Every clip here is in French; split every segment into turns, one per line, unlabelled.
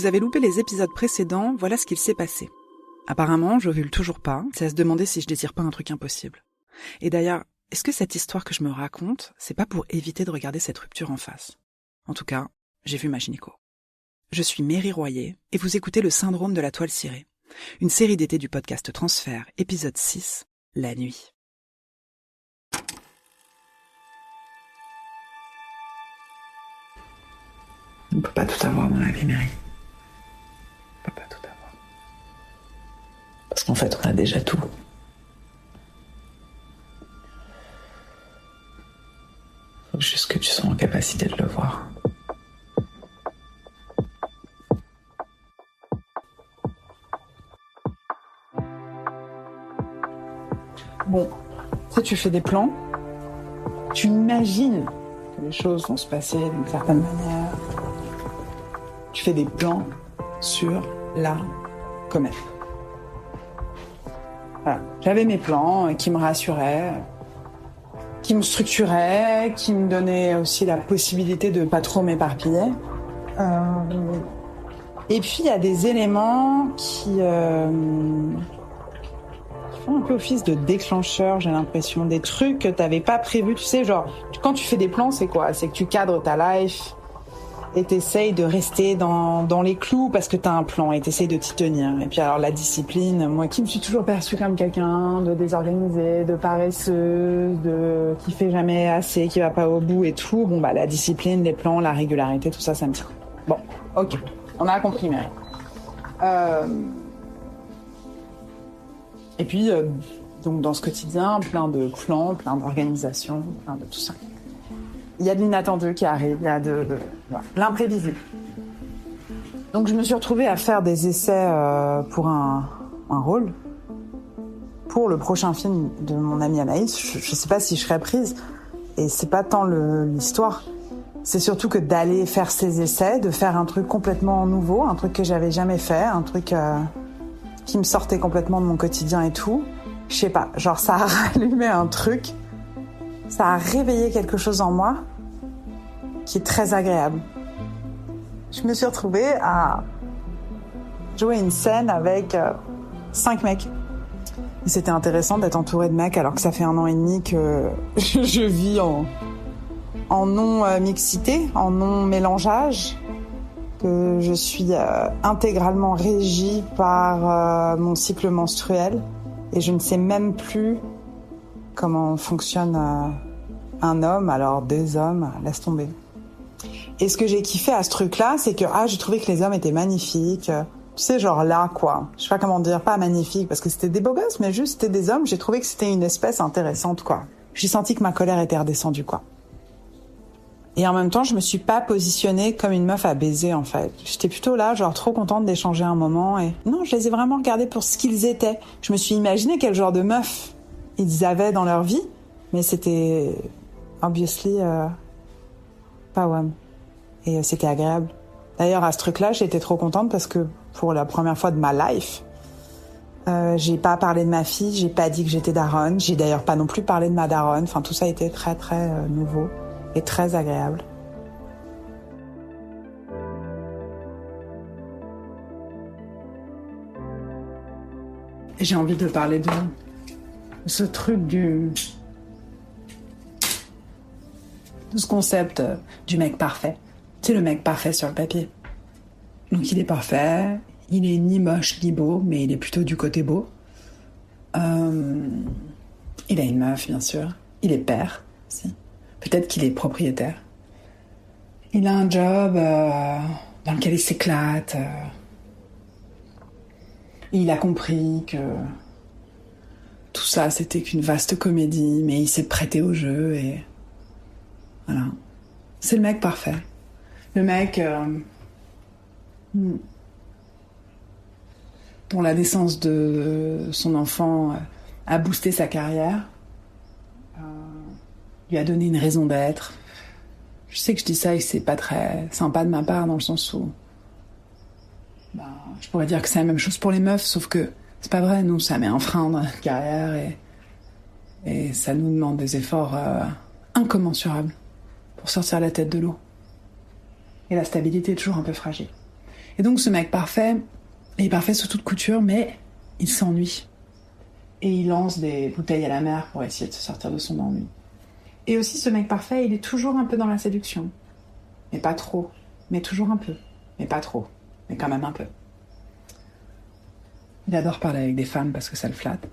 vous avez loupé les épisodes précédents, voilà ce qu'il s'est passé. Apparemment, j'ovule toujours pas, c'est à se demander si je désire pas un truc impossible. Et d'ailleurs, est-ce que cette histoire que je me raconte, c'est pas pour éviter de regarder cette rupture en face? En tout cas, j'ai vu ma gynéco. Je suis Méry Royer et vous écoutez Le Syndrome de la Toile Cirée, une série d'été du podcast Transfert, épisode 6, La nuit. On peut pas tout avoir dans la vie, Méry. On peut pas tout avoir. Parce qu'en fait, on a déjà tout. Faut juste que tu sois en capacité de le voir. Bon, tu fais des plans, tu imagines que les choses vont se passer d'une certaine manière. Tu fais des plans sur la comète. Voilà. J'avais mes plans qui me rassuraient, qui me structuraient, qui me donnaient aussi la possibilité de pas trop m'éparpiller. Et puis il y a des éléments qui font un peu office de déclencheur, j'ai l'impression, des trucs que t'avais pas prévus. Tu sais, genre, quand tu fais des plans, c'est quoi? C'est que tu cadres ta life et t'essayes de rester dans les clous parce que t'as un plan et t'essayes de t'y tenir. Et puis alors la discipline, moi qui me suis toujours perçue comme quelqu'un de désorganisé, de paresseuse, qui fait jamais assez, qui va pas au bout et tout, bon bah la discipline, les plans, la régularité, tout ça, ça me tient. Bon, ok, on a compris, Méry. Et puis, donc dans ce quotidien, plein de plans, plein d'organisations, plein de tout ça. Il y a de l'inattendu qui arrive, il y a de l'imprévisible. Donc je me suis retrouvée à faire des essais pour un rôle, pour le prochain film de mon amie Anaïs. Je sais pas si je serais prise, et c'est pas tant l'histoire, c'est surtout que d'aller faire ces essais, de faire un truc complètement nouveau, un truc que j'avais jamais fait, un truc qui me sortait complètement de mon quotidien et tout. Je sais pas, genre ça a rallumé un truc, ça a réveillé quelque chose en moi qui est très agréable. Je me suis retrouvée à jouer une scène avec 5 mecs. Et c'était intéressant d'être entourée de mecs alors que ça fait 1 an et demi que je vis en non-mixité, en non-mélangeage, que je suis intégralement régie par mon cycle menstruel et je ne sais même plus comment fonctionne un homme, alors 2 hommes, laisse tomber. Et ce que j'ai kiffé à ce truc-là, c'est que j'ai trouvé que les hommes étaient magnifiques, tu sais, genre là, quoi. Je sais pas comment dire, pas magnifiques, parce que c'était des beaux gosses, mais juste c'était des hommes, j'ai trouvé que c'était une espèce intéressante, quoi. J'ai senti que ma colère était redescendue, quoi. Et en même temps, je me suis pas positionnée comme une meuf à baiser, en fait. J'étais plutôt là, genre trop contente d'échanger un moment, et non, je les ai vraiment regardés pour ce qu'ils étaient. Je me suis imaginé quel genre de meuf ils avaient dans leur vie, mais c'était obviously pas WAM. Et c'était agréable. D'ailleurs, à ce truc-là, j'étais trop contente parce que pour la première fois de ma life, j'ai pas parlé de ma fille, j'ai pas dit que j'étais daronne, j'ai d'ailleurs pas non plus parlé de ma daronne. Enfin, tout ça a été très très nouveau et très agréable. Et j'ai envie de parler de ce truc de ce concept du mec parfait. C'est le mec parfait sur le papier. Donc il est parfait, il est ni moche ni beau, mais il est plutôt du côté beau. Il a une meuf, bien sûr. Il est père, aussi. Peut-être qu'il est propriétaire. Il a un job dans lequel il s'éclate. Il a compris que tout ça, c'était qu'une vaste comédie, mais il s'est prêté au jeu et voilà. C'est le mec parfait. Le mec dont la naissance de son enfant a boosté sa carrière, lui a donné une raison d'être. Je sais que je dis ça et c'est pas très sympa de ma part dans le sens où je pourrais dire que c'est la même chose pour les meufs, sauf que c'est pas vrai, nous, ça met un frein dans notre carrière et ça nous demande des efforts incommensurables pour sortir la tête de l'eau. Et la stabilité est toujours un peu fragile. Et donc ce mec parfait, il est parfait sous toute couture, mais il s'ennuie. Et il lance des bouteilles à la mer pour essayer de se sortir de son ennui. Et aussi ce mec parfait, il est toujours un peu dans la séduction. Mais pas trop, mais toujours un peu. Mais pas trop, mais quand même un peu. Il adore parler avec des femmes parce que ça le flatte.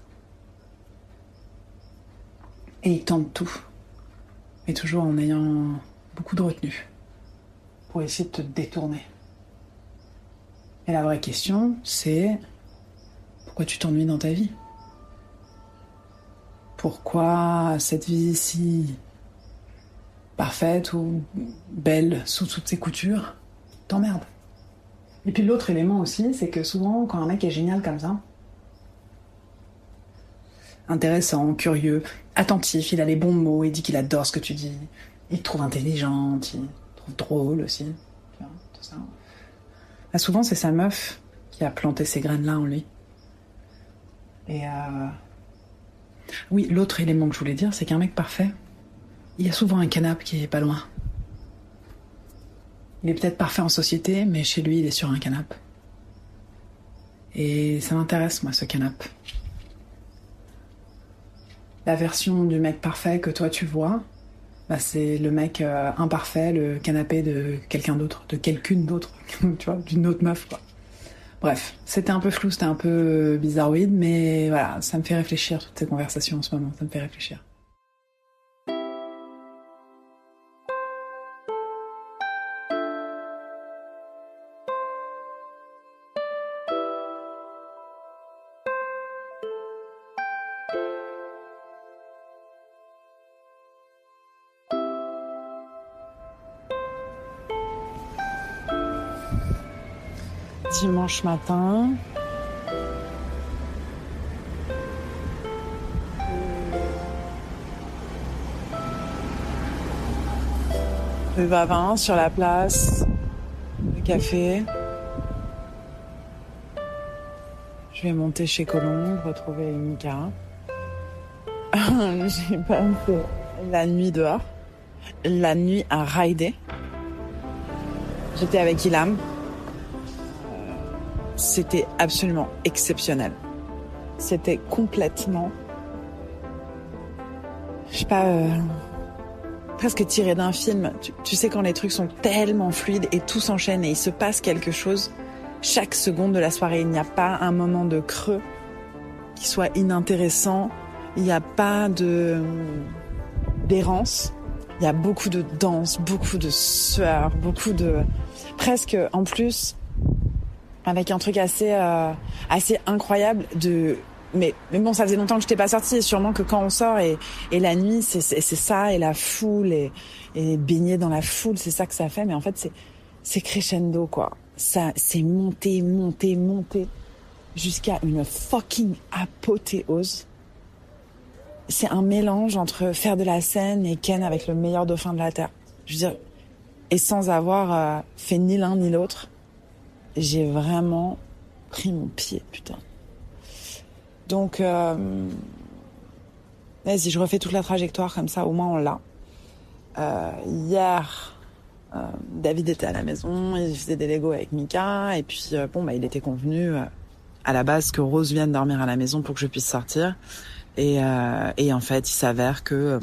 Et il tente tout. Mais toujours en ayant beaucoup de retenue. Pour essayer de te détourner. Et la vraie question, c'est... pourquoi tu t'ennuies dans ta vie ? Pourquoi cette vie si parfaite ou belle sous toutes ses coutures t'emmerde ? Et puis l'autre élément aussi, c'est que souvent, quand un mec est génial comme ça, intéressant, curieux, attentif, il a les bons mots, il dit qu'il adore ce que tu dis, il te trouve intelligente, il te trouve drôle aussi, tu vois, tout ça. Là, souvent, c'est sa meuf qui a planté ces graines-là en lui. Et oui, l'autre élément que je voulais dire, c'est qu'un mec parfait, il y a souvent un canapé qui est pas loin. Il est peut-être parfait en société, mais chez lui, il est sur un canapé. Et ça m'intéresse, moi, ce canapé. La version du mec parfait que toi, tu vois, bah, c'est le mec imparfait, le canapé de quelqu'un d'autre, de quelqu'une d'autre, tu vois, d'une autre meuf, quoi. Bref, c'était un peu flou, c'était un peu bizarroïde, mais voilà, ça me fait réfléchir, toutes ces conversations en ce moment, ça me fait réfléchir. Dimanche matin. Le Vavin sur la place, le café. Je vais monter chez Colombe, retrouver Mika. J'ai passé la nuit dehors, la nuit à rider. J'étais avec Ilham. C'était absolument exceptionnel. C'était complètement, je sais pas, presque tiré d'un film. Tu sais quand les trucs sont tellement fluides et tout s'enchaîne et il se passe quelque chose chaque seconde de la soirée. Il n'y a pas un moment de creux qui soit inintéressant. Il n'y a pas d'errance. Il y a beaucoup de danse, beaucoup de sueur, beaucoup de... presque, en plus... avec un truc assez incroyable de mais bon, ça faisait longtemps que je n'étais pas sortie, et sûrement que quand on sort et la nuit c'est ça, et la foule et baigner dans la foule, c'est ça que ça fait. Mais en fait c'est crescendo, quoi. Ça c'est monté jusqu'à une fucking apothéose. C'est un mélange entre faire de la scène et ken avec le meilleur dauphin de la terre, je veux dire, et sans avoir fait ni l'un ni l'autre. J'ai vraiment pris mon pied, putain. Donc, vas-y, je refais toute la trajectoire comme ça, au moins on l'a. Hier, David était à la maison, il faisait des Legos avec Mika, et puis il était convenu à la base que Rose vienne dormir à la maison pour que je puisse sortir. Et en fait, il s'avère que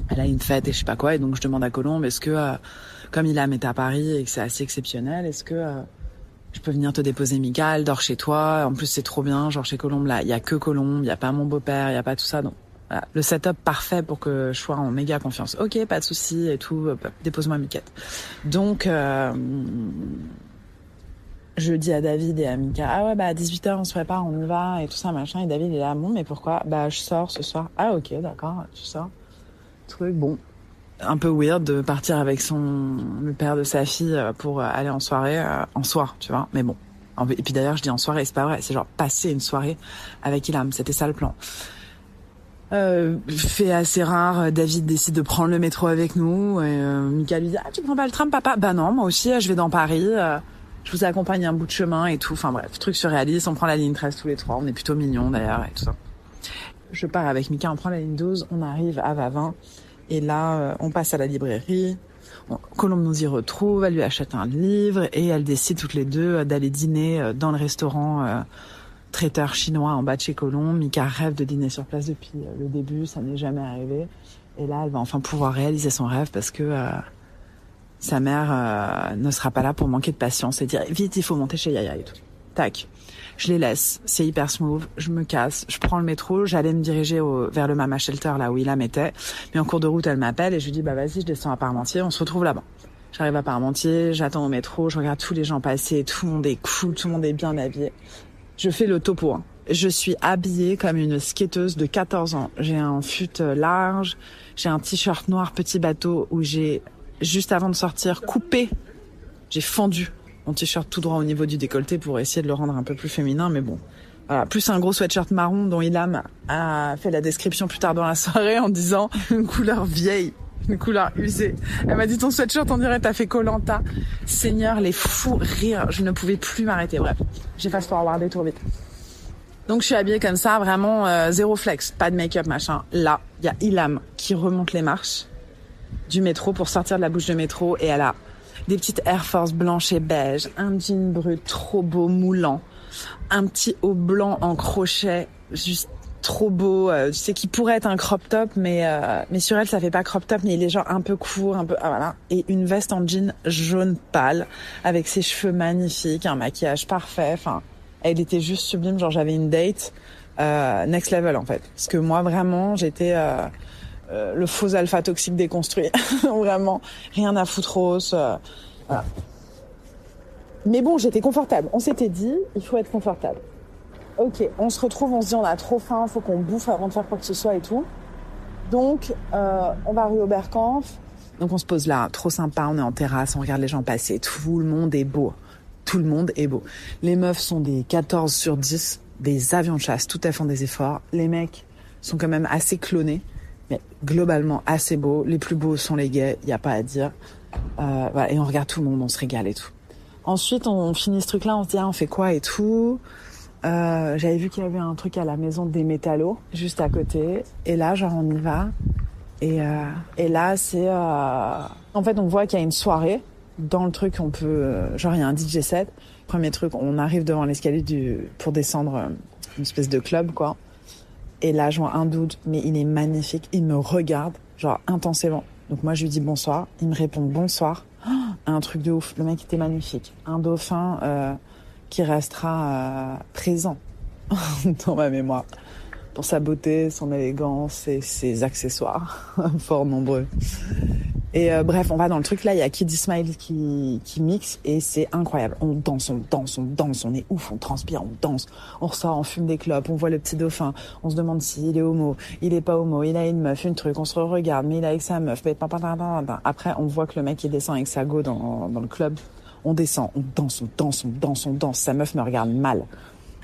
elle a une fête et je sais pas quoi, et donc je demande à Colombe, est-ce que, comme Ilham est à Paris et que c'est assez exceptionnel, est-ce que je peux venir te déposer Mika, elle dort chez toi, en plus c'est trop bien, genre chez Colombe là, il y a que Colombe, il y a pas mon beau-père, il y a pas tout ça, donc voilà, le setup parfait pour que je sois en méga confiance. Ok, pas de souci et tout, dépose-moi Miquette. Donc je dis à David et à Mika, ah ouais, à 18h on se prépare, on y va et tout ça machin, et David il est là, bon mais pourquoi ? Je sors ce soir. Ah ok, d'accord, tu sors. Truc bon. Un peu weird de partir avec le père de sa fille pour aller en soirée, en soir, tu vois. Mais bon. Et puis d'ailleurs, je dis en soirée, c'est pas vrai. C'est genre passer une soirée avec Ilham. C'était ça le plan. Fait assez rare, David décide de prendre le métro avec nous. Et Mika lui dit, tu prends pas le tram, papa ? Bah non, moi aussi, je vais dans Paris. Je vous accompagne un bout de chemin et tout. Enfin bref, truc surréaliste. On prend la ligne 13 tous les trois. On est plutôt mignons d'ailleurs et tout ça. Je pars avec Mika, on prend la ligne 12. On arrive à Vavin. Et là, on passe à la librairie. Colombe nous y retrouve, elle lui achète un livre et elles décident toutes les deux d'aller dîner dans le restaurant traiteur chinois en bas de chez Colombe. Mika rêve de dîner sur place depuis le début, ça n'est jamais arrivé. Et là, elle va enfin pouvoir réaliser son rêve parce que sa mère ne sera pas là pour manquer de patience et dire « Vite, il faut monter chez Yaya et tout. » Tac. Je les laisse, c'est hyper smooth, je me casse, je prends le métro, j'allais me diriger vers le Mama Shelter, là où Ilham était. Mais en cours de route, elle m'appelle et je lui dis « Bah vas-y, je descends à Parmentier, on se retrouve là-bas. » J'arrive à Parmentier, j'attends au métro, je regarde tous les gens passer, tout le monde est cool, tout le monde est bien habillé. Je fais le topo, hein. Je suis habillée comme une skateuse de 14 ans. J'ai un fut large, j'ai un t-shirt noir petit bateau où j'ai, juste avant de sortir, coupé, j'ai fendu mon t-shirt tout droit au niveau du décolleté pour essayer de le rendre un peu plus féminin, mais bon. Voilà. Plus un gros sweatshirt marron dont Ilham a fait la description plus tard dans la soirée en disant une couleur vieille, une couleur usée. Elle m'a dit ton sweatshirt on dirait t'as fait Koh-Lanta. Seigneur, les fous rires, je ne pouvais plus m'arrêter. Bref, j'ai fast forwardé trop vite. Donc je suis habillée comme ça, vraiment zéro flex, pas de make-up machin. Là, il y a Ilham qui remonte les marches du métro pour sortir de la bouche de métro et elle a des petites Air Force blanches et beige, un jean brut trop beau, moulant, un petit haut blanc en crochet, juste trop beau, tu sais, qui pourrait être un crop top, mais sur elle, ça fait pas crop top, mais il est genre un peu court, un peu, voilà. Et une veste en jean jaune pâle, avec ses cheveux magnifiques, un maquillage parfait, enfin, elle était juste sublime, genre j'avais une date, next level, en fait. Parce que moi, vraiment, j'étais, le faux alpha toxique déconstruit. Vraiment, rien à foutre rose. Voilà. Mais bon, j'étais confortable. On s'était dit, il faut être confortable. Ok, on se retrouve, on se dit, on a trop faim, faut qu'on bouffe avant de faire quoi que ce soit et tout. Donc, on va rue Oberkampf. Donc, on se pose là, trop sympa, on est en terrasse, on regarde les gens passer. Tout le monde est beau. Tout le monde est beau. Les meufs sont des 14 sur 10, des avions de chasse, tout à fait font des efforts. Les mecs sont quand même assez clonés. Mais globalement assez beau. Les plus beaux sont les gays, il y a pas à dire. Voilà, et on regarde tout le monde, on se régale et tout. Ensuite, on finit ce truc-là, on se dit on fait quoi et tout. J'avais vu qu'il y avait un truc à la maison des métallos juste à côté. Et là, genre on y va. Et là, c'est en fait, on voit qu'il y a une soirée dans le truc. On peut genre il y a un DJ set. Premier truc, on arrive devant l'escalier pour descendre une espèce de club quoi. Et là, je vois un dude, mais il est magnifique. Il me regarde, genre, intensément. Donc moi, je lui dis bonsoir. Il me répond bonsoir. Oh, un truc de ouf. Le mec était magnifique. Un dauphin qui restera présent dans ma mémoire. Pour sa beauté, son élégance et ses accessoires. Fort nombreux. Et bref, on va dans le truc là, il y a Kid Ismail qui mixe et c'est incroyable. On danse, on est ouf, on transpire, on danse, on ressort, on fume des clopes, on voit le petit dauphin, on se demande s'il est homo, il est pas homo, il a une meuf, une truc, on se regarde, mais il est avec sa meuf, après on voit que le mec il descend avec sa go dans le club, on descend, on danse, sa meuf me regarde mal.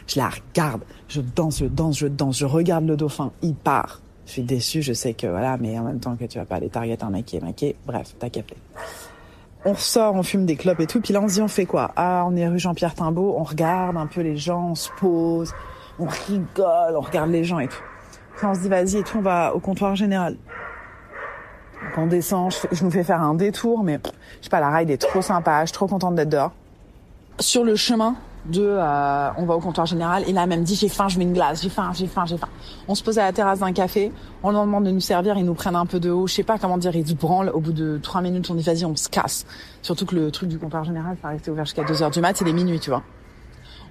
Je la regarde, je danse, je regarde le dauphin, il part. Je suis déçue, je sais que voilà, mais en même temps que tu vas pas aller target un mec qui est maqué, bref, t'as capté. On ressort, on fume des clopes et tout, puis là on se dit on fait quoi ? Ah, on est rue Jean-Pierre Timbaud, on regarde un peu les gens, on se pose, on rigole, on regarde les gens et tout. Puis on se dit vas-y et tout, on va au comptoir général. Donc on descend, je nous fais faire un détour, mais je sais pas, la ride est trop sympa, je suis trop contente d'être dehors. Sur le chemin on va au comptoir général, et là, elle m'a dit, j'ai faim, je veux une glace, j'ai faim. On se pose à la terrasse d'un café, on leur demande de nous servir, ils nous prennent un peu de haut, je sais pas comment dire, ils se branlent, au bout de 3 minutes, on dit, vas-y, on se casse. Surtout que le truc du comptoir général, ça restait ouvert jusqu'à 2h du mat, il est minuit, tu vois.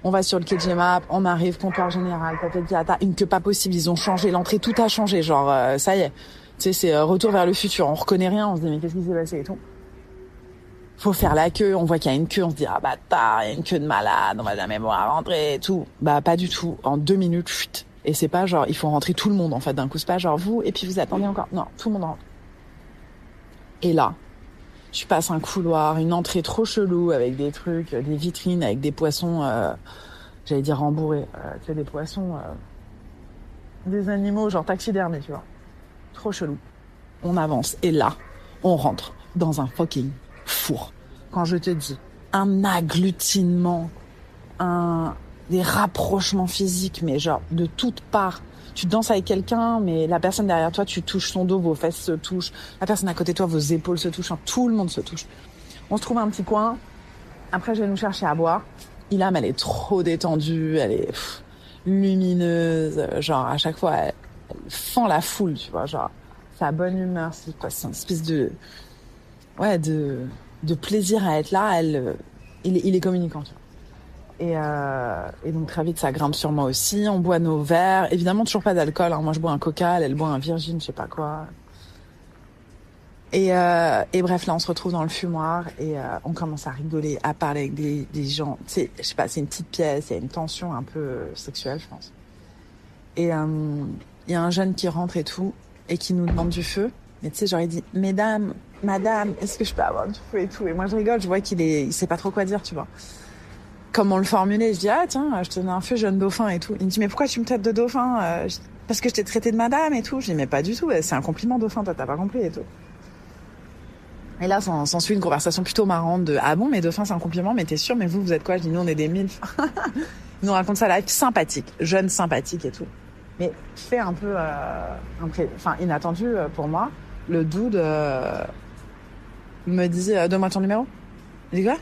On va sur le quai de Gemap, on arrive, comptoir général, une queue pas possible, ils ont changé, l'entrée, tout a changé, genre, ça y est. Tu sais, c'est retour vers le futur, on reconnaît rien, on se dit, mais qu'est-ce qui s'est passé et tout. Faut faire la queue, on voit qu'il y a une queue, on se dit, ah bâtard, il y a une queue de malade, on va jamais voir rentrer et tout. Bah, pas du tout. En 2 minutes, chut. Et c'est pas genre, il faut rentrer tout le monde, en fait, d'un coup. C'est pas genre vous, et puis vous attendez encore. Non, tout le monde rentre. Et là, je passe un couloir, une entrée trop chelou, avec des trucs, des vitrines, avec des poissons, j'allais dire rembourrés. Tu sais, des poissons, des animaux, genre taxidermés, tu vois. Trop chelou. On avance. Et là, on rentre dans un fucking four. Quand je te dis un agglutinement, des rapprochements physiques, mais genre de toutes parts. Tu danses avec quelqu'un, mais la personne derrière toi, tu touches son dos, vos fesses se touchent. La personne à côté de toi, vos épaules se touchent. Tout le monde se touche. On se trouve un petit coin. Après, je vais nous chercher à boire. Ilham, elle est trop détendue, elle est lumineuse. Genre, à chaque fois, elle fend la foule, tu vois. Genre, sa bonne humeur, c'est quoi? C'est une espèce de plaisir à être là. Il est communicant, tu vois. Et donc très vite ça grimpe sur moi aussi. On boit nos verres, évidemment toujours pas d'alcool, hein. Moi je bois un coca, elle boit un virgin, je sais pas quoi. Et bref, là on se retrouve dans le fumoir et on commence à rigoler, à parler avec des gens. Tu sais, je sais pas, c'est une petite pièce, il y a une tension un peu sexuelle, je pense. Et il y a un jeune qui rentre et tout et qui nous demande du feu. Mais tu sais, genre il dit mesdames, madame, est-ce que je peux avoir du feu et tout. Et moi je rigole, je vois il sait pas trop quoi dire, tu vois. Comment le formuler? Je dis, ah tiens, je te donne un feu jeune dauphin et tout. Il me dit, mais pourquoi tu me traites de dauphin? Parce que je t'ai traité de madame et tout. Je dis, mais pas du tout, c'est un compliment dauphin, toi t'as pas compris et tout. Et là, s'ensuit une conversation plutôt marrante de, ah bon, mais dauphin c'est un compliment, mais t'es sûr, mais vous êtes quoi? Je dis, nous on est des milfs. Ils nous racontent ça live, sympathique, jeune sympathique et tout. Mais fait un peu, inattendu pour moi, le dude me dit, donne-moi ton numéro. Je dis, quoi?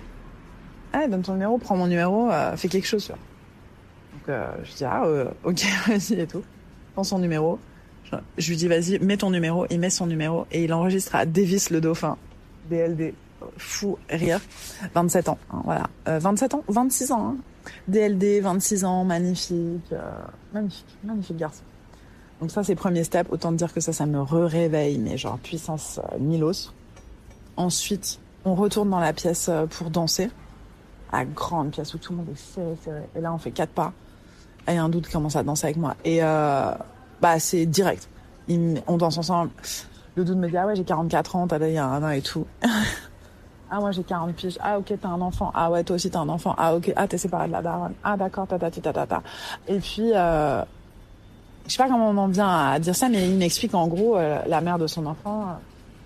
Ah, donne ton numéro, prends mon numéro, fais quelque chose, tu vois. Donc, je dis, ok, vas-y et tout. Prends son numéro. Je lui dis, vas-y, mets ton numéro. Il met son numéro et il enregistre à Davis le dauphin. DLD. Fou rire. 27 ans, hein, voilà. 27 ans, 26 ans, hein. DLD, 26 ans, magnifique. Magnifique garçon. Donc ça, c'est premier step. Autant te dire que ça me réveille, mais genre puissance Milos. Ensuite, on retourne dans la pièce pour danser. À grande pièce où tout le monde est serré. Et là, on fait 4 pas. Et un doute commence à danser avec moi. Et c'est direct. On danse ensemble. Le doute me dit, ah ouais, j'ai 44 ans, t'as il y a un an et tout. Ah, moi, j'ai 40 piges. Ah, ok, t'as un enfant. Ah ouais, toi aussi, t'as un enfant. Ah, ok. Ah, t'es séparé de la daronne. Ah, d'accord, tata. Et puis, je sais pas comment on en vient à dire ça, mais il m'explique en gros, la mère de son enfant,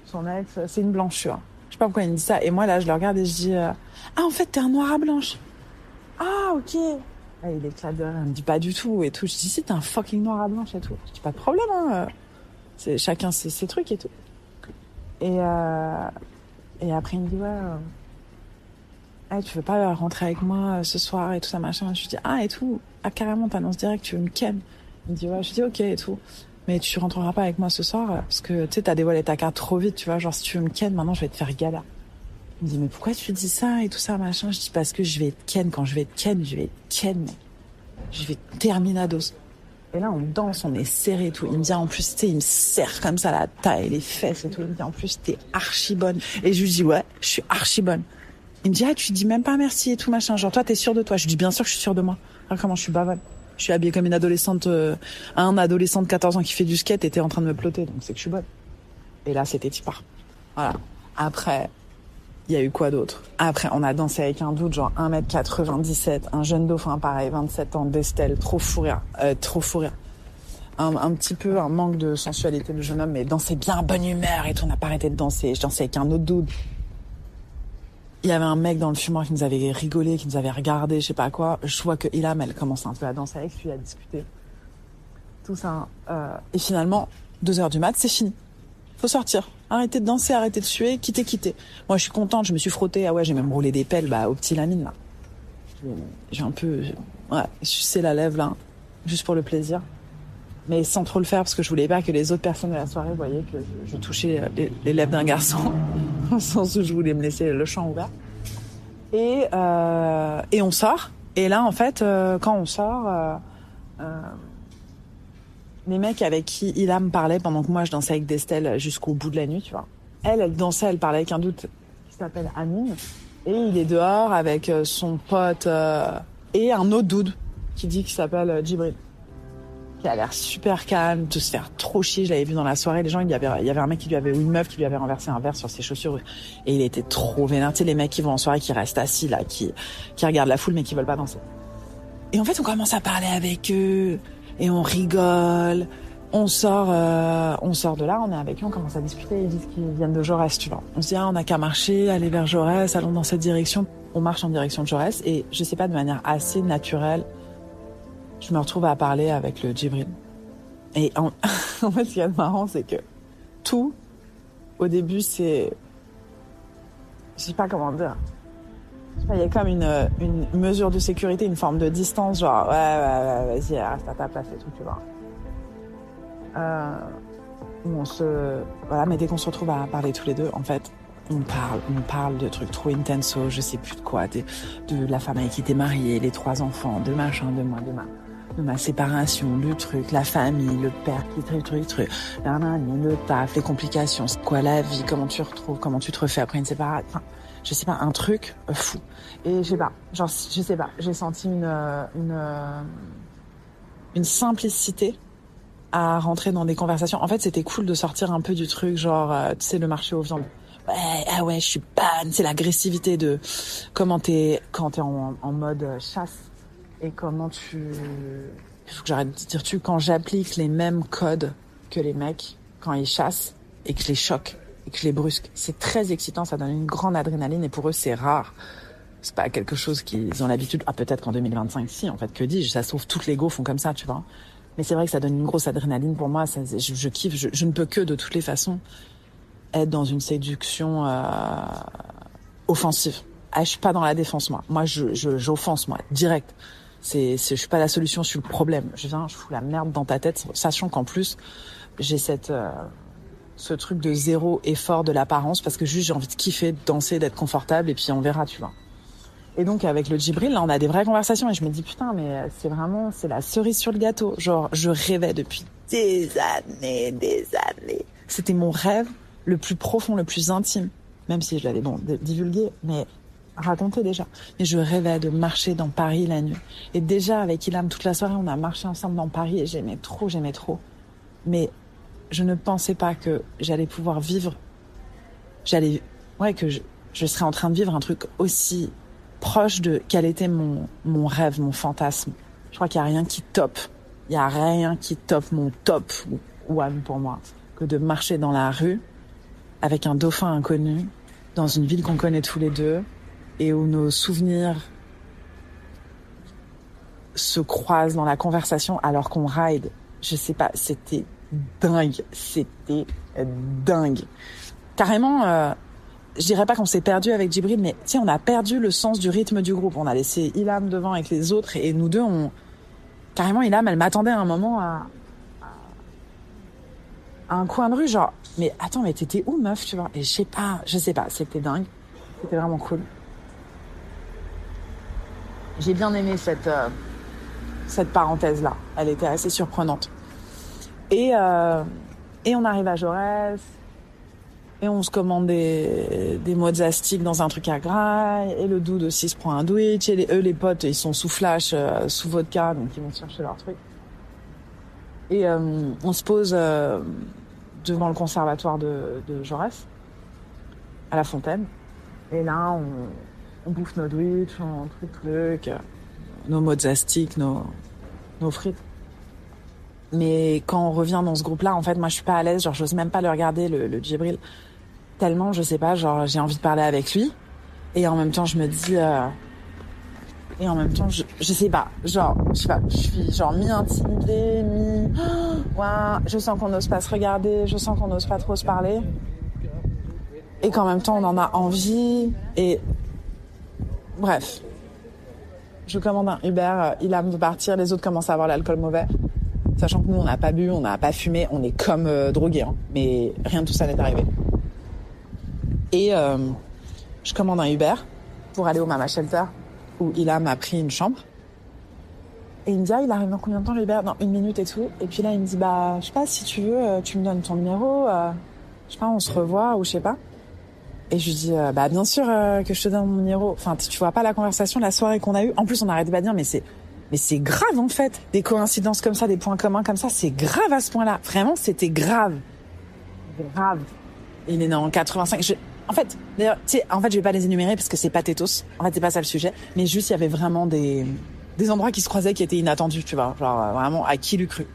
son ex, c'est une blanche, tu vois. Je sais pas pourquoi il me dit ça. Et moi, là, je le regarde et je dis, en fait, t'es un noir à blanche. Ah, ok. Et il éclate de rire. Il me dit pas du tout et tout. Je dis, si, t'es un fucking noir à blanche et tout. Je dis, pas de problème, hein. C'est chacun ses trucs et tout. Et après, il me dit, tu veux pas rentrer avec moi ce soir et tout ça, machin. Je lui dis, et tout. Ah, carrément, t'annonces direct, tu veux me ken. Il me dit, ouais. Je dis, ok et tout. Mais tu rentreras pas avec moi ce soir parce que, tu sais, t'as dévoilé ta carte trop vite, tu vois. Genre, si tu veux me ken, maintenant, je vais te faire galère. Il me dit, mais pourquoi tu dis ça et tout ça, machin? Je dis, parce que je vais être ken. Quand je vais être ken, je vais être ken, mec. Je vais terminados. Et là, on danse, on est serré et tout. Il me dit, en plus, tu sais, il me serre comme ça la taille, les fesses et tout. Il me dit, en plus, t'es archi bonne. Et je lui dis, ouais, je suis archi bonne. Il me dit, tu dis même pas merci et tout, machin. Genre, toi, t'es sûre de toi? Je lui dis, bien sûr que je suis sûre de moi. Alors, comment je suis bavonne? Je suis habillée comme une adolescente, un adolescent de 14 ans qui fait du skate et t'es en train de me ploter. Donc, c'est que je suis bonne. Et là, c'était tipar. Voilà. Après, il y a eu quoi d'autre? Après, on a dansé avec un doute, genre 1m97, un jeune dauphin pareil, 27 ans, d'Estelle, trop fou rire. Un petit peu un manque de sensualité de jeune homme, mais dansait bien, bonne humeur et tout, on n'a pas arrêté de danser. Je dansais avec un autre dude. Il y avait un mec dans le fumoir qui nous avait rigolé, qui nous avait regardé, je sais pas quoi. Je vois que Ilham, elle commence un peu à danser avec lui, à discuter. Tout ça. Et finalement, 2h du mat, c'est fini. Faut sortir. Arrêtez de danser, arrêtez de suer, quittez. Moi, je suis contente, je me suis frottée. Ah ouais, j'ai même roulé des pelles, au petit Lamine, là. J'ai un peu, sucé la lèvre, là. Juste pour le plaisir. Mais sans trop le faire, parce que je voulais pas que les autres personnes de la soirée voyaient que je touchais les lèvres d'un garçon. Au sens où je voulais me laisser le champ ouvert. Et on sort. Et là, en fait, quand on sort, les mecs avec qui Ilham parlait pendant que moi je dansais avec Destel jusqu'au bout de la nuit, tu vois. Elle dansait, elle parlait avec un doute qui s'appelle Amine. Et il est dehors avec son pote et un autre dude qui s'appelle Djibril. Qui a l'air super calme, de se faire trop chier. Je l'avais vu dans la soirée, les gens, il y avait un mec ou une meuf qui lui avait renversé un verre sur ses chaussures. Et il était trop vénère. Tu sais, les mecs qui vont en soirée, qui restent assis là, qui regardent la foule mais qui veulent pas danser. Et en fait, on commence à parler avec eux. Et on rigole, on sort de là, on est avec eux, on commence à discuter, ils disent qu'ils viennent de Jaurès, tu vois. On se dit, on n'a qu'à marcher, aller vers Jaurès, allons dans cette direction. On marche en direction de Jaurès et je sais pas, de manière assez naturelle, je me retrouve à parler avec le Djibril. Et en fait, ce qui est marrant, c'est que tout, au début, c'est... Je sais pas comment dire. Il y a comme une mesure de sécurité, une forme de distance, genre, ouais, vas-y, reste à ta place et tout, tu vois. Voilà, mais dès qu'on se retrouve à parler tous les deux, en fait, on parle de trucs trop intenso, je sais plus de quoi, de la femme avec qui t'es mariée, les 3 enfants, de machin, de ma séparation, du truc, la famille, le père, le taf, les complications, c'est quoi la vie, comment tu te refais après une séparation, enfin, je sais pas, un truc fou. Et je sais pas, j'ai senti une simplicité à rentrer dans des conversations. En fait, c'était cool de sortir un peu du truc, genre, tu sais, le marché aux viandes. Ouais, je suis panne, c'est l'agressivité de quand t'es en mode chasse et comment il faut que j'arrête de dire quand j'applique les mêmes codes que les mecs quand ils chassent et que je les choque et que je les brusque. C'est très excitant, ça donne une grande adrénaline et pour eux, c'est rare. C'est pas quelque chose qu'ils ont l'habitude. Ah, peut-être qu'en 2025, si, en fait, que dis-je, ça se trouve, toutes les go font comme ça, tu vois. Mais c'est vrai que ça donne une grosse adrénaline pour moi, je kiffe, je ne peux que, de toutes les façons, être dans une séduction offensive. Je suis pas dans la défense, moi. Moi, j'offense, moi, direct. Je suis pas la solution, je suis le problème. Je fous la merde dans ta tête, sachant qu'en plus, j'ai ce truc de zéro effort de l'apparence, parce que juste j'ai envie de kiffer, de danser, d'être confortable, et puis on verra, tu vois. Et donc avec le Djibril, là, on a des vraies conversations, et je me dis putain, mais c'est la cerise sur le gâteau. Genre, je rêvais depuis des années. C'était mon rêve le plus profond, le plus intime, même si je l'avais divulgué, mais raconté déjà. Mais je rêvais de marcher dans Paris la nuit. Et déjà avec Ilham toute la soirée, on a marché ensemble dans Paris, et j'aimais trop. Mais je ne pensais pas que j'allais pouvoir vivre, que je serais en train de vivre un truc aussi proche de quel était mon rêve, mon fantasme. Je crois qu'il n'y a rien qui top. Il n'y a rien qui top mon top one pour moi que de marcher dans la rue avec un dauphin inconnu dans une ville qu'on connaît tous les deux et où nos souvenirs se croisent dans la conversation alors qu'on ride. Je sais pas, c'était dingue. Carrément, je dirais pas qu'on s'est perdu avec Djibril, mais tu sais, on a perdu le sens du rythme du groupe. On a laissé Ilham devant avec les autres et nous deux, carrément, Ilham, elle m'attendait à un moment à un coin de rue, genre, mais attends, mais t'étais où, meuf, tu vois? Et je sais pas, c'était dingue. C'était vraiment cool. J'ai bien aimé cette parenthèse-là. Elle était assez surprenante. Et on arrive à Jaurès. Et on se commande des mozzastiques dans un truc à graille. Et le dude aussi se prend un Twitch. Et les potes, ils sont sous flash, sous vodka, donc ils vont chercher leur truc. Et on se pose devant le conservatoire de Jaurès, à la Fontaine. Et là, on bouffe nos Twitch, nos mozzastiques, nos frites. Mais quand on revient dans ce groupe-là, en fait, moi, je suis pas à l'aise. Genre, j'ose même pas le regarder, le Djibril. Tellement, je sais pas, genre, j'ai envie de parler avec lui. Et en même temps, je me dis... Et en même temps, je sais pas. Genre, je sais pas, je suis genre mi-intimidée, ouais, je sens qu'on n'ose pas se regarder, je sens qu'on n'ose pas trop se parler. Et qu'en même temps, on en a envie. Et... Bref. Je commande un Uber, Ilham veut partir, les autres commencent à avoir l'alcool mauvais. Sachant que nous, on n'a pas bu, on n'a pas fumé, on est comme drogués, hein. Mais rien de tout ça n'est arrivé. Et je commande un Uber pour aller au Mama Shelter, où Ilham a pris une chambre. Et il me dit, il arrive dans combien de temps l'Uber? Dans 1 minute et tout. Et puis là, il me dit, je sais pas, si tu veux, tu me donnes ton numéro, je sais pas, on se revoit, ou je sais pas. Et je lui dis, bien sûr que je te donne mon numéro. Enfin, tu vois pas la conversation, la soirée qu'on a eue. En plus, on n'arrête pas de dire, mais c'est grave, en fait. Des coïncidences comme ça, des points communs comme ça, c'est grave à ce point-là. Vraiment, c'était grave. Grave. Il est né en 85. En fait, d'ailleurs, tu sais, je vais pas les énumérer parce que c'est pas tétos. En fait, c'est pas ça le sujet. Mais juste, il y avait vraiment des endroits qui se croisaient qui étaient inattendus, tu vois. Genre, vraiment, à qui l'eût cru.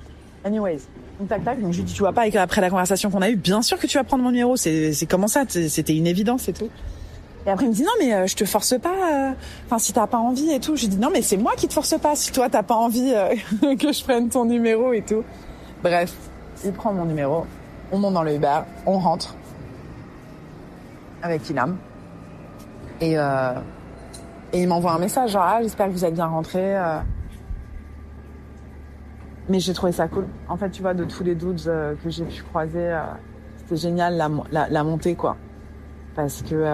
Anyways. Donc, tac. Donc, je lui dis, tu vois pas, après la conversation qu'on a eue, bien sûr que tu vas prendre mon numéro. C'est comment ça? C'était une évidence et tout. Et après, il me dit, non, mais je te force pas. Enfin, si t'as pas envie et tout. Je lui dis, non, mais c'est moi qui te force pas. Si toi, t'as pas envie que je prenne ton numéro et tout. Bref, il prend mon numéro. On monte dans le Uber. On rentre. Avec Ilham. Et il m'envoie un message, genre, ah, j'espère que vous êtes bien rentrés. Mais j'ai trouvé ça cool. En fait, tu vois, de tous les dudes que j'ai pu croiser, c'était génial la montée, quoi. Parce que,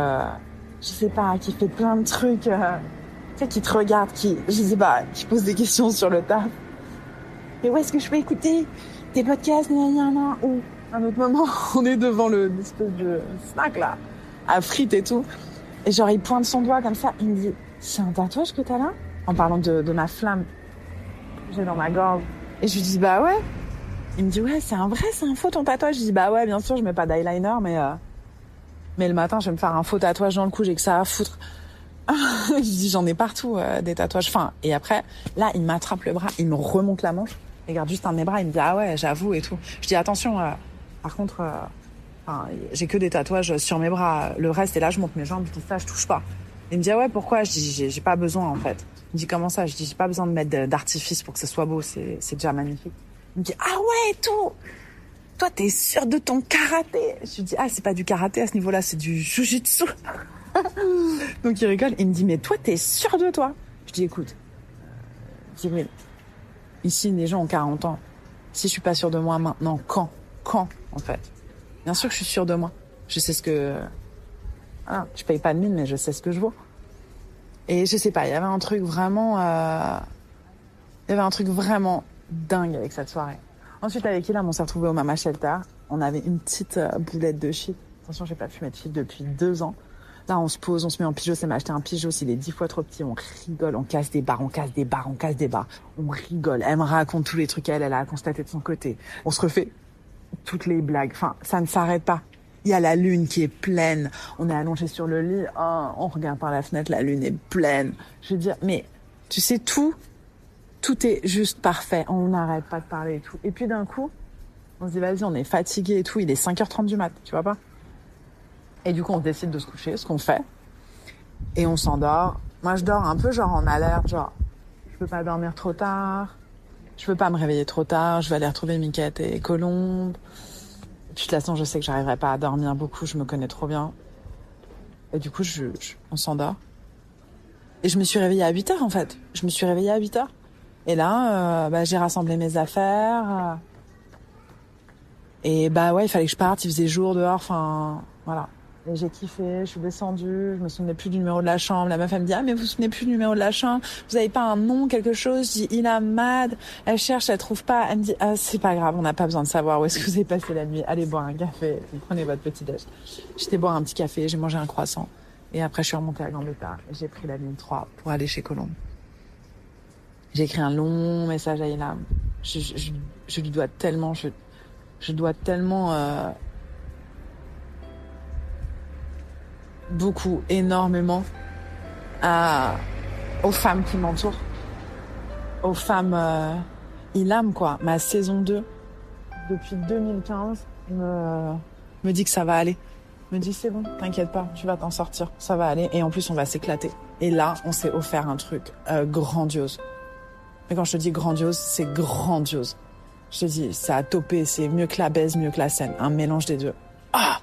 je sais pas, qui fait plein de trucs, tu sais, qui te regarde, qui pose des questions sur le taf. Et où est-ce que je peux écouter tes podcasts, nan. Ou, à un autre moment, on est devant l'espèce de snack, là, à frites et tout. Et genre, il pointe son doigt comme ça, il me dit, c'est un tatouage que t'as là? En parlant de ma flamme que j'ai dans ma gorge. Et je lui dis, bah ouais. Il me dit, ouais, c'est un faux ton tatouage. Je dis, bah ouais, bien sûr, je mets pas d'eyeliner, mais le matin, je vais me faire un faux tatouage dans le cou, j'ai que ça à foutre. Je dis, j'en ai partout, des tatouages. Enfin, et après, là, il m'attrape le bras, il me remonte la manche, il regarde juste un de mes bras, il me dit, ah ouais, j'avoue et tout. Je dis, attention, par contre, j'ai que des tatouages sur mes bras. Le reste, et là, je monte mes jambes, je dis, ça, je touche pas. Il me dit, ah ouais, pourquoi? Je dis, j'ai pas besoin, en fait. Il me dit, comment ça? Je dis, j'ai pas besoin de mettre d'artifice pour que ce soit beau, c'est déjà magnifique. Il me dit, ah ouais, et tout! Toi, t'es sûr de ton karaté? Je lui dis, ah, c'est pas du karaté à ce niveau-là, c'est du jujutsu. Donc il rigole, il me dit, mais toi, t'es sûr de toi? Je dis, écoute, Cyril, ici, les gens ont 40 ans. Si je suis pas sûr de moi maintenant, quand, en fait? Bien sûr que je suis sûre de moi. Je sais ce que... Voilà, je paye pas de mine, mais je sais ce que je vaux. Et je sais pas, il y avait un truc vraiment... dingue avec cette soirée. Ensuite, avec Ilham, on s'est retrouvés au Mama Shelter. On avait une petite boulette de shit. Attention, j'ai pas fumé de shit depuis 2 ans. Là, on se pose, on se met en pyjama. Elle m'a acheté un pyjama, il est 10 fois trop petit. On rigole, on casse des barres. On rigole. Elle me raconte tous les trucs qu'elle a constaté de son côté. On se refait toutes les blagues. Enfin, ça ne s'arrête pas. Il y a la lune qui est pleine. On est allongé sur le lit. Oh, on regarde par la fenêtre, la lune est pleine. Je veux dire, mais tu sais, tout est juste parfait. On n'arrête pas de parler et tout. Et puis d'un coup, on se dit, vas-y, on est fatigué et tout. Il est 5h30 du mat, tu vois pas? Et du coup, on décide de se coucher, ce qu'on fait. Et on s'endort. Moi, je dors un peu genre en alerte, genre, je peux pas dormir trop tard. Je peux pas me réveiller trop tard. Je vais aller retrouver Miquette et Colombe. Et puis de toute façon, je sais que j'arriverai pas à dormir beaucoup. Je me connais trop bien. Et du coup, on s'endort. Et je me suis réveillée à 8h, en fait. Et là, j'ai rassemblé mes affaires. Et bah ouais, il fallait que je parte. Il faisait jour dehors. Enfin, voilà. Et j'ai kiffé. Je suis descendue. Je me souvenais plus du numéro de la chambre. La meuf, elle me dit, ah, mais vous vous souvenez plus du numéro de la chambre? Vous avez pas un nom, quelque chose? Je dis, Ilham Mad. Elle cherche, elle trouve pas. Elle me dit, ah, c'est pas grave. On n'a pas besoin de savoir où est-ce que vous avez passé la nuit. Allez boire un café. Vous prenez votre petit déj. J'étais boire un petit café. J'ai mangé un croissant. Et après, je suis remontée à Gambetta. Et j'ai pris la ligne 3 pour aller chez Colombe. J'ai écrit un long message à Ilham. Je lui dois tellement, je dois tellement beaucoup, énormément aux femmes qui m'entourent. Aux femmes Ilham, quoi. Ma saison 2, depuis 2015, me dit que ça va aller. Me dit, c'est bon, t'inquiète pas, tu vas t'en sortir, ça va aller. Et en plus, on va s'éclater. Et là, on s'est offert un truc grandiose. Mais quand je te dis grandiose, c'est grandiose. Je te dis, ça a topé, c'est mieux que la baise, mieux que la scène. Un mélange des deux. Ah!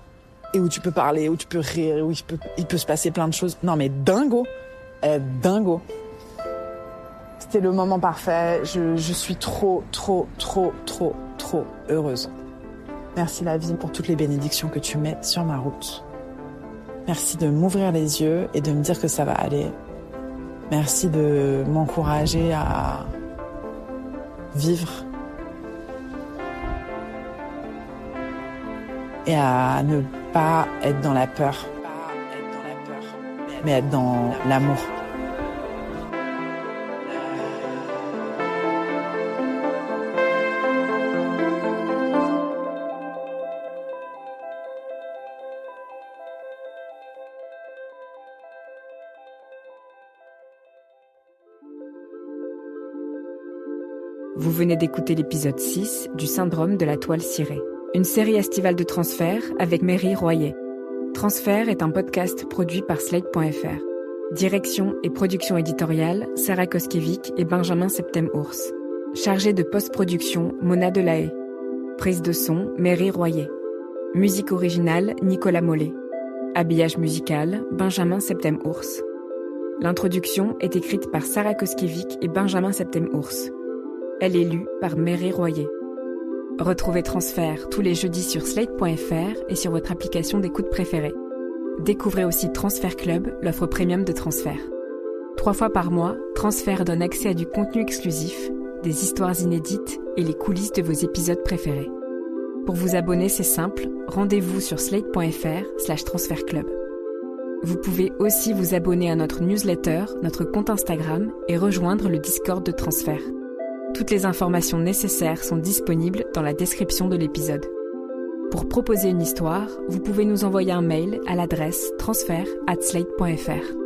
Et où tu peux parler, où tu peux rire, où il peut se passer plein de choses. Non mais dingo! Dingo! C'était le moment parfait. Je suis trop heureuse. Merci la vie pour toutes les bénédictions que tu mets sur ma route. Merci de m'ouvrir les yeux et de me dire que ça va aller. Merci de m'encourager à vivre et à ne pas être dans la peur, mais être dans l'amour.
Vous venez d'écouter l'épisode 6 du Syndrome de la toile cirée, une série estivale de transfert avec Mary Royer. Transfert est un podcast produit par Slate.fr. Direction et production éditoriale, Sarah Koskiewicz et Benjamin Septem-Ours. Chargé de post-production, Mona Delahaye. Prise de son, Mary Royer. Musique originale, Nicolas Mollet. Habillage musical, Benjamin Septem-Ours. L'introduction est écrite par Sarah Koskiewicz et Benjamin Septem-Ours. Elle est lue par Mary Royer. Retrouvez Transfert tous les jeudis sur Slate.fr et sur votre application d'écoute préférée. Découvrez aussi Transfert Club, l'offre premium de Transfert. 3 fois par mois, Transfert donne accès à du contenu exclusif, des histoires inédites et les coulisses de vos épisodes préférés. Pour vous abonner, c'est simple, rendez-vous sur slate.fr/transfertclub. Vous pouvez aussi vous abonner à notre newsletter, notre compte Instagram et rejoindre le Discord de Transfert. Toutes les informations nécessaires sont disponibles dans la description de l'épisode. Pour proposer une histoire, vous pouvez nous envoyer un mail à l'adresse transfert@slate.fr.